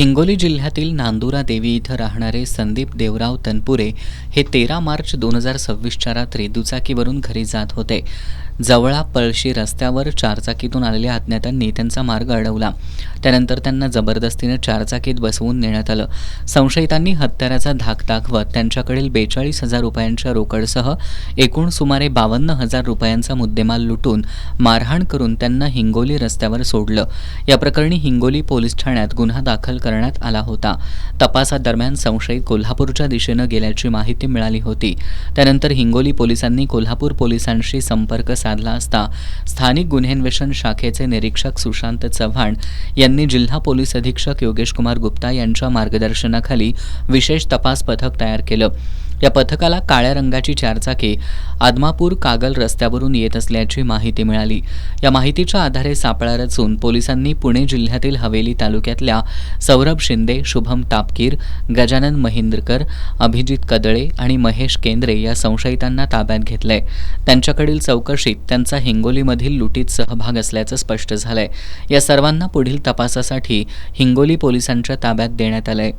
हिंगोली जिल्ह्यातील नांदुरा देवी इथं राहणारे संदीप देवराव तनपुरे हे 13 मार्च 2026च्या रात्री दुचाकीवरून घरी जात होते. जवळा पळशी रस्त्यावर चारचाकीतून आलेल्या अज्ञातांनी त्यांचा मार्ग अडवला. त्यानंतर त्यांना जबरदस्तीने चारचाकीत बसवून नेण्यात आलं. संशयितांनी हत्याराचा धाक दाखवत त्यांच्याकडील 42,000 रुपयांच्या रोकडसह एकूण सुमारे 52,000 रुपयांचा मुद्देमाल लुटून मारहाण करून त्यांना हिंगोली रस्त्यावर सोडलं. या प्रकरणी हिंगोली पोलीस ठाण्यात गुन्हा दाखल करण्यात आला होता. तपासादरम्यान संशयित कोल्हापूरच्या दिशेनं गेल्याची माहिती मिळाली होती. त्यानंतर हिंगोली पोलिसांनी कोल्हापूर पोलिसांशी संपर्क साधला असता स्थानिक गुन्हेन्वेषण शाखेचे निरीक्षक सुशांत चव्हाण यांनी जिल्हा पोलीस अधीक्षक योगेश कुमार गुप्ता यांच्या मार्गदर्शनाखाली विशेष तपास पथक तयार केलं. या पथकाला काळ्या रंगाची चारचाकी आदमापूर कागल रस्त्यावरून येत असल्याची माहिती मिळाली. या माहितीच्या आधारे सापळा रचून पोलिसांनी पुणे जिल्ह्यातील हवेली तालुक्यातल्या सौरभ शिंदे, शुभम तापकीर, गजानन महिंद्रकर, अभिजित कदळे आणि महेश केंद्रे या संशयितांना ताब्यात घेतलंय. त्यांच्याकडील चौकशीत त्यांचा हिंगोलीमधील लुटीत सहभाग असल्याचं स्पष्ट झालंय. या सर्वांना पुढील तपासासाठी हिंगोली पोलिसांच्या ताब्यात देण्यात आलंय.